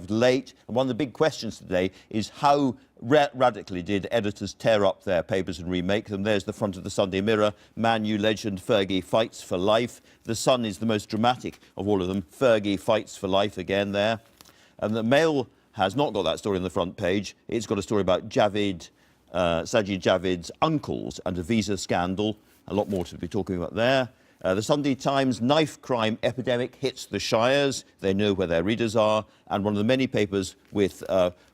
bit late. And one of the big questions today is how radically did editors tear up their papers and remake them? There's the front of the Sunday Mirror. Man U legend Fergie fights for life. The Sun is the most dramatic of all of them. Fergie fights for life again there. And the Mail has not got that story on the front page. It's got a story about Sajid Javid's uncles and a visa scandal. A lot more to be talking about there. The Sunday Times, knife crime epidemic hits the Shires. They know where their readers are. And one of the many papers with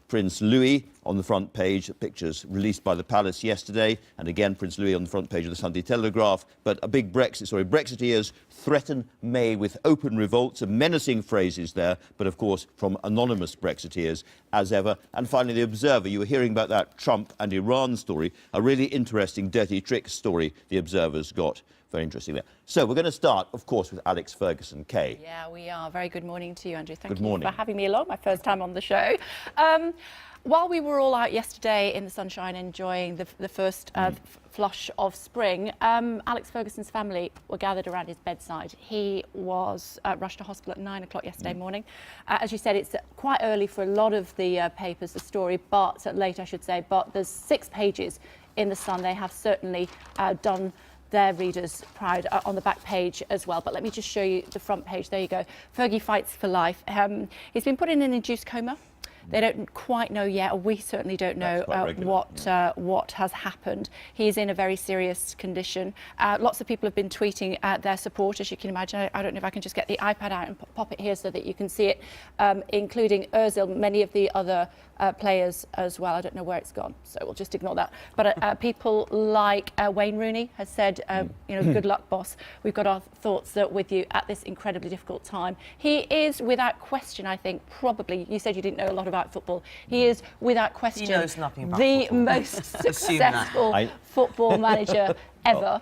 Prince Louis on the front page, pictures released by the Palace yesterday, and again Prince Louis on the front page of the Sunday Telegraph. But a big Brexit story. Brexiteers threaten May with open revolts, and menacing phrases there, but of course from anonymous Brexiteers as ever. And finally, The Observer. You were hearing about that Trump and Iran story, a really interesting dirty trick story The Observer's got. Very interesting there. So we're going to start, of course, with Alex Ferguson, Kay. Yeah, we are. Very good morning to you, Andrew. Thank Good morning. you for having me along, my first time on the show. While we were all out yesterday in the sunshine enjoying the first flush of spring, Alex Ferguson's family were gathered around his bedside. He was rushed to hospital at 9 o'clock yesterday morning. As you said, it's quite early for a lot of the papers, the story, but late, I should say. But there's 6 pages in the Sun. They have certainly done their readers proud on the back page as well. But let me just show you the front page. There you go. Fergie fights for life. He's been put in an induced coma. They don't quite know yet, or we certainly don't know what has happened. He's in a very serious condition. Lots of people have been tweeting their support, as you can imagine. I don't know if I can just get the iPad out and pop it here so that you can see it, including Ozil, many of the other players as well. I don't know where it's gone, so we'll just ignore that. But people like Wayne Rooney has said, you know, good luck, boss. We've got our thoughts with you at this incredibly difficult time. He is, without question, I think, probably, you said you didn't know a lot about football. He is, without question, he knows nothing about the football. most successful football manager ever.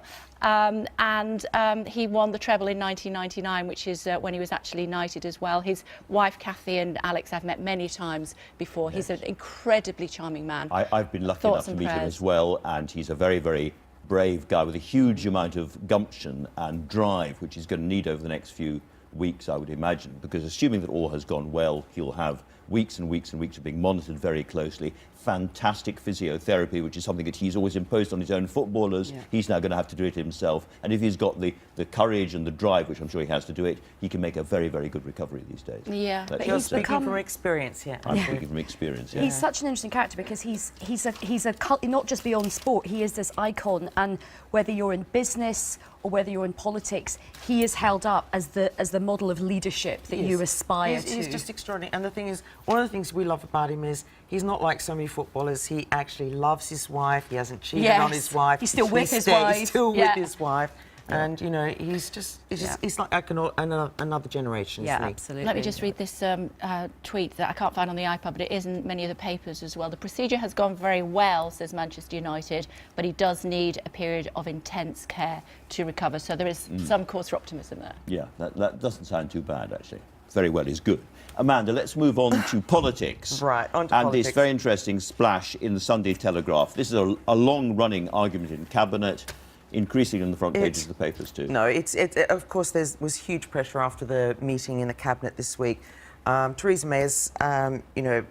He won the treble in 1999, which is when he was actually knighted as well. His wife, Kathy, and Alex, I've met many times before. He's an incredibly charming man. I've been lucky enough to meet him as well, and he's a very, very brave guy with a huge amount of gumption and drive, which he's going to need over the next few weeks, I would imagine, because assuming that all has gone well, he'll have weeks and weeks and weeks of being monitored very closely. Fantastic physiotherapy, which is something that he's always imposed on his own footballers. He's now going to have to do it himself. And if he's got the courage and the drive, which I'm sure he has to do it, he can make a very, very good recovery these days. Yeah, but he's speaking from experience here. I'm speaking from experience, yeah. He's such an interesting character because he's a cult, not just beyond sport. He is this icon, and whether you're in business or whether you're in politics, he is held up as the model of leadership that you aspire to. He's just extraordinary. And the thing is, one of the things we love about him is he's not like so many footballers. He actually loves his wife. He hasn't cheated on his wife. He's still with his wife. He's still with his wife. And, you know, he's like another generation. Yeah, absolutely. Let me just read this tweet that I can't find on the iPad, but it is in many of the papers as well. The procedure has gone very well, says Manchester United, but he does need a period of intense care to recover. So there is some cause for optimism there. Yeah, that doesn't sound too bad, actually. Very well is good. Amanda, let's move on to politics. Right, on to politics. This very interesting splash in the Sunday Telegraph. This is a long-running argument in Cabinet, increasing on the front pages of the papers too. No, of course there was huge pressure after the meeting in the Cabinet this week. Theresa May is, you know,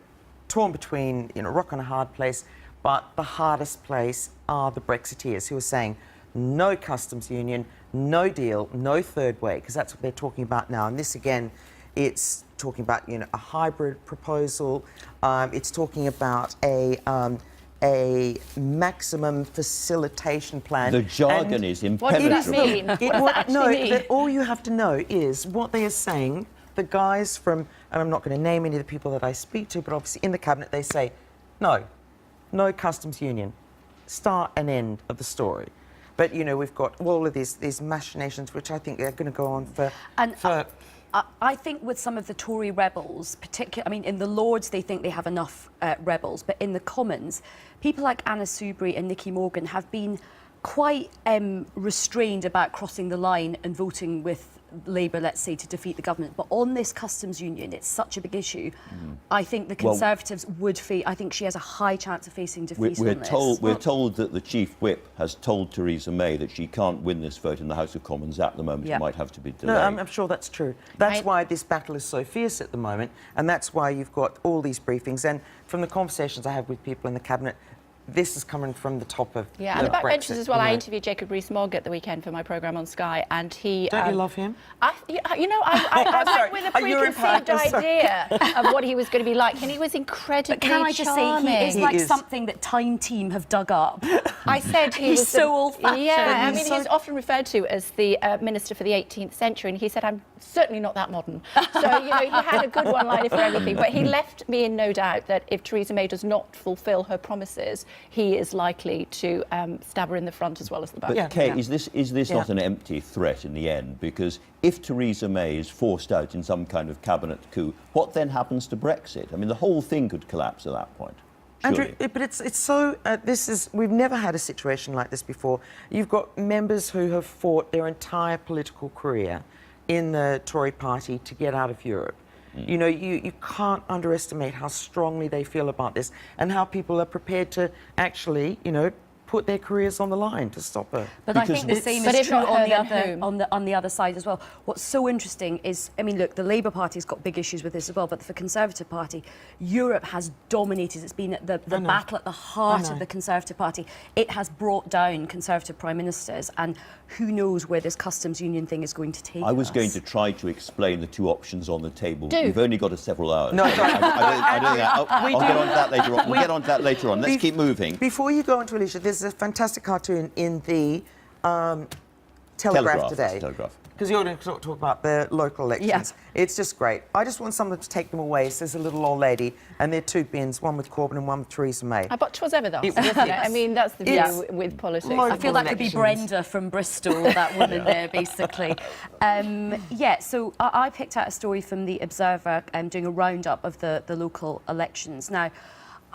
torn between, you know, rock and a hard place, but the hardest place are the Brexiteers who are saying no customs union, no deal, no third way, because that's what they're talking about now. And this again, it's talking about, you know, a hybrid proposal. It's talking about a maximum facilitation plan. The jargon is impenetrable. What does that mean? All you have to know is what they are saying. The guys from, and I'm not going to name any of the people that I speak to, but obviously in the Cabinet they say, no customs union. Start and end of the story. But, you know, we've got all of these machinations, which I think are going to go on for... I think with some of the Tory rebels, particularly, I mean, in the Lords, they think they have enough rebels, but in the Commons, people like Anna Soubry and Nicky Morgan have been quite restrained about crossing the line and voting with Labour, let's say, to defeat the government. But on this customs union, it's such a big issue. I think the Conservatives would face. I think she has a high chance of facing defeat on this. We're told that the Chief Whip has told Theresa May that she can't win this vote in the House of Commons at the moment. It might have to be delayed. No, I'm sure that's true. That's why this battle is so fierce at the moment, and that's why you've got all these briefings. And from the conversations I have with people in the Cabinet, this is coming from the top of and the backbenchers as well. You know. I interviewed Jacob Rees-Mogg at the weekend for my programme on Sky, and he... Don't you love him? I went with a preconceived idea of what he was going to be like, and he was incredibly But can I just say, he is like something that Time Team have dug up. I said he he's was so old-fashioned. Yeah, I mean, he's often referred to as the minister for the 18th century, and he said, I'm certainly not that modern. So, you know, he had a good one-liner for everything, but he left me in no doubt that if Theresa May does not fulfil her promises, he is likely to stab her in the front as well as the back. But Kate, is this not an empty threat in the end? Because if Theresa May is forced out in some kind of cabinet coup, what then happens to Brexit? I mean, the whole thing could collapse at that point. Andrew, but it's so. We've never had a situation like this before. You've got members who have fought their entire political career in the Tory party to get out of Europe. You know, you can't underestimate how strongly they feel about this and how people are prepared to actually, you know, put their careers on the line to stop her. But I think the same is true on the other side as well. What's so interesting is, I mean, look, the Labour Party's got big issues with this as well, but for the Conservative Party, Europe has dominated. It's been the battle at the heart of the Conservative Party. It has brought down Conservative Prime Ministers, and who knows where this customs union thing is going to take us. I was going to try to explain the two options on the table. We've only got several hours. No, sorry. I'll get on to that later on. We'll get on to that later on. Let's keep moving. Before you go on to Alicia, there's a fantastic cartoon in the Telegraph today. Telegraph. Because you're going to talk about the local elections. Yeah. It's just great. I just want someone to take them away. It says a little old lady, and there are two bins, one with Corbyn and one with Theresa May. But 'twas ever thus. I mean, that's the view with politics. I feel that could be Brenda from Bristol, that woman there, basically. So I picked out a story from The Observer doing a roundup of the local elections. Now,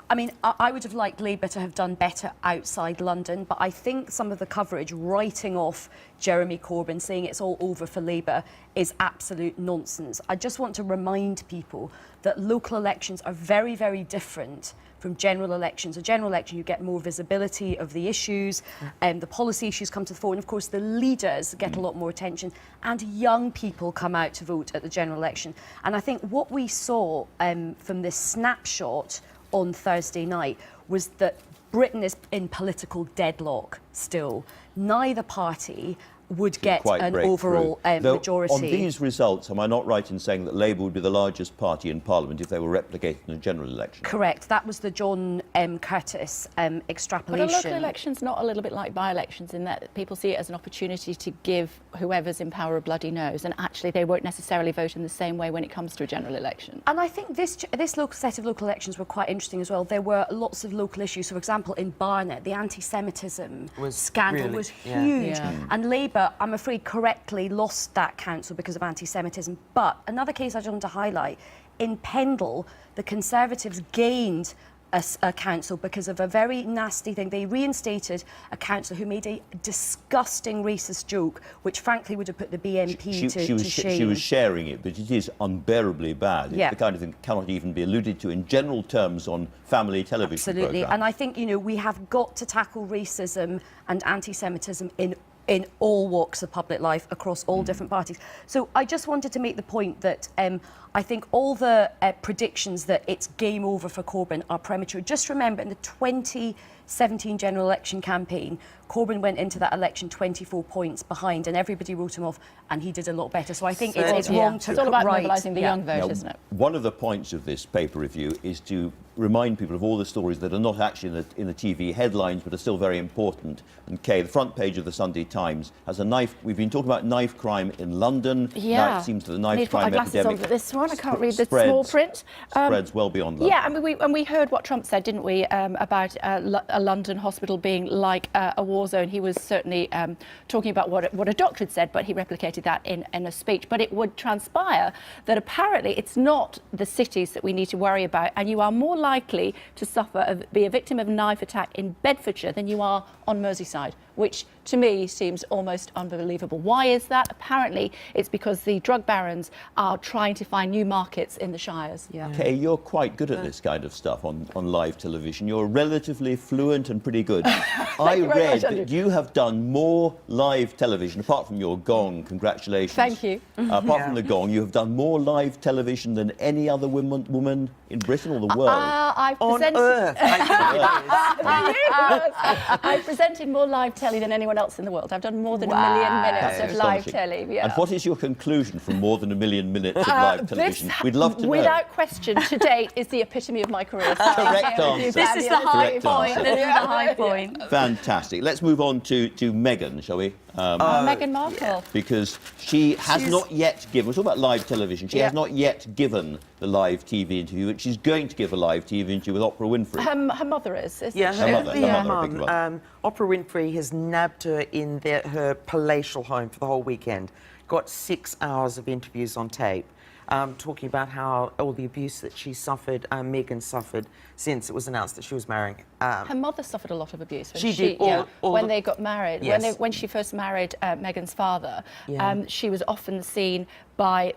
I mean, I would have liked Labour to have done better outside London, but I think some of the coverage writing off Jeremy Corbyn, saying it's all over for Labour, is absolute nonsense. I just want to remind people that local elections are very, very different from general elections. A general election, you get more visibility of the issues, and the policy issues come to the fore, and of course the leaders get a lot more attention, and young people come out to vote at the general election. And I think what we saw from this snapshot on Thursday night was that Britain is in political deadlock still. Neither party would get an overall majority. On these results, am I not right in saying that Labour would be the largest party in Parliament if they were replicated in a general election? Correct. That was the John Curtis extrapolation. But a local election's not a little bit like by-elections in that people see it as an opportunity to give whoever's in power a bloody nose, and actually they won't necessarily vote in the same way when it comes to a general election. And I think this local set of local elections were quite interesting as well. There were lots of local issues. So, for example, in Barnet, the anti-Semitism scandal was huge. And Labour, I'm afraid, correctly lost that council because of anti-Semitism. But another case I just want to highlight, in Pendle, the Conservatives gained a council because of a very nasty thing. They reinstated a councillor who made a disgusting racist joke, which frankly would have put the BNP to shame. She was sharing it, but it is unbearably bad. It's the kind of thing that cannot even be alluded to in general terms on family television Absolutely. programmes. And I think, you know, we have got to tackle racism and anti-Semitism in all walks of public life across all different parties. So I just wanted to make the point that I think all the predictions that it's game over for Corbyn are premature. Just remember, in the 2017 general election campaign, Corbyn went into that election 24 points behind, and everybody wrote him off, and he did a lot better. So I think it's wrong to It's all about right. mobilising the young vote, isn't it? One of the points of this paper review is to remind people of all the stories that are not actually in the TV headlines but are still very important. And Kay, the front page of the Sunday Times has a knife. We've been talking about knife crime in London. Now it seems that the knife crime epidemic. On this one, I can't read the small print. Spreads well beyond London. Yeah, and we heard what Trump said, didn't we, about a London hospital being like a war zone. He was certainly talking about what a doctor had said, but he replicated that in a speech. But it would transpire that apparently it's not the cities that we need to worry about, and you are more likely to be a victim of a knife attack in Bedfordshire than you are on Merseyside, which to me seems almost unbelievable. Why is that? Apparently, it's because the drug barons are trying to find new markets in the shires. Yeah. Kay, you're quite good at this kind of stuff on live television. You're relatively fluent and pretty good. I you very read much, Andrew. that you have done more live television, apart from your gong, congratulations. Thank you. Apart from the gong, you have done more live television than any other woman in Britain or the world. I've On presented, Earth. I've presented more live telly than anyone else in the world. I've done more than 1 million minutes That's of live astonishing. telly. Yeah. And what is your conclusion from more than 1 million minutes of live television? This, We'd love to know. without question, to date, is the epitome of my career. So Correct answer. This is the high Correct point. answer. This is the high point. Fantastic. Let's move on to Meghan, shall we? Meghan Markle. Because she has not yet given, we're talking about live television, she has not yet given the live TV interview, and she's going to give a live TV interview with Oprah Winfrey. Her mother is. Yeah, Her mother, I beg your pardon. Oprah Winfrey has nabbed her in her palatial home for the whole weekend. Got 6 hours of interviews on tape, talking about how all the abuse that she suffered, Meghan suffered since it was announced that she was marrying. Her mother suffered a lot of abuse when She did, all when the- they got married. Yes. When she first married Meghan's father, Yeah. she was often seen by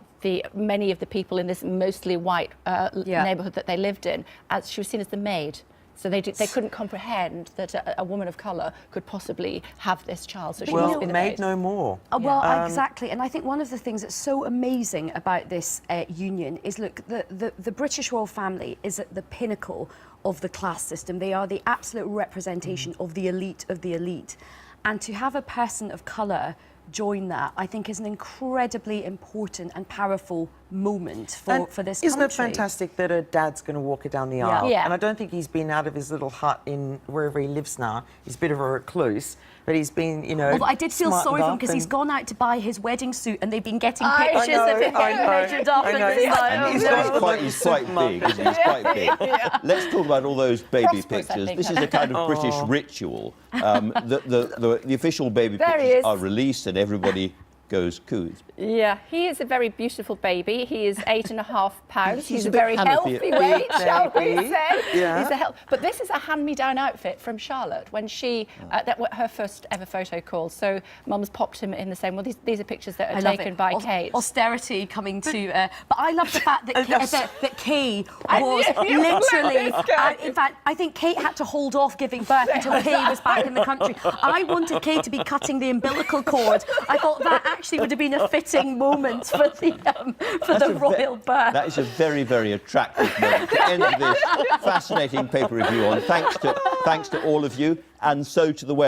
many of the people in this mostly white neighbourhood that they lived in, as she was seen as the maid. So they couldn't comprehend that a woman of colour could possibly have this child. So she must Well, be the made maid. no more. Well, exactly. And I think one of the things that's so amazing about this union is, look, the British royal family is at the pinnacle of the class system. They are the absolute representation of the elite of the elite. And to have a person of colour join that, I think, is an incredibly important and powerful moment for this Isn't country. it fantastic that her dad's going to walk her down the aisle? Yeah. And I don't think he's been out of his little hut in wherever he lives now. He's a bit of a recluse, but he's been, you know. Although I did feel sorry for him because and he's gone out to buy his wedding suit and they've been getting I pictures know, of him I getting know, measured up. I know. And it's like, And oh, he's no. quite big, isn't he? He's quite big. Let's talk about all those baby Prosperous, I pictures. think. This is a kind of British ritual. The official baby There he pictures is. are released and everybody goes coo. Yeah, he is a very beautiful baby. He is 8.5 pounds. He's He's a a bit very Hannafy. healthy weight, shall we Baby. say? Yeah. He's but this is a hand-me-down outfit from Charlotte when she, that was her first ever photo call. So Mum's popped him in the same. Well, these are pictures that are I love taken it. by Kate. Austerity coming to... but I love the fact that Kay was knew you literally... were going. in fact, I think Kate had to hold off giving birth until Kay was back in the country. I wanted Kay to be cutting the umbilical cord. I thought that actually would have been a fitting moment for the royal birth. That is a very, very attractive moment to end this fascinating paper review on. Thanks to all of you, and so to the web.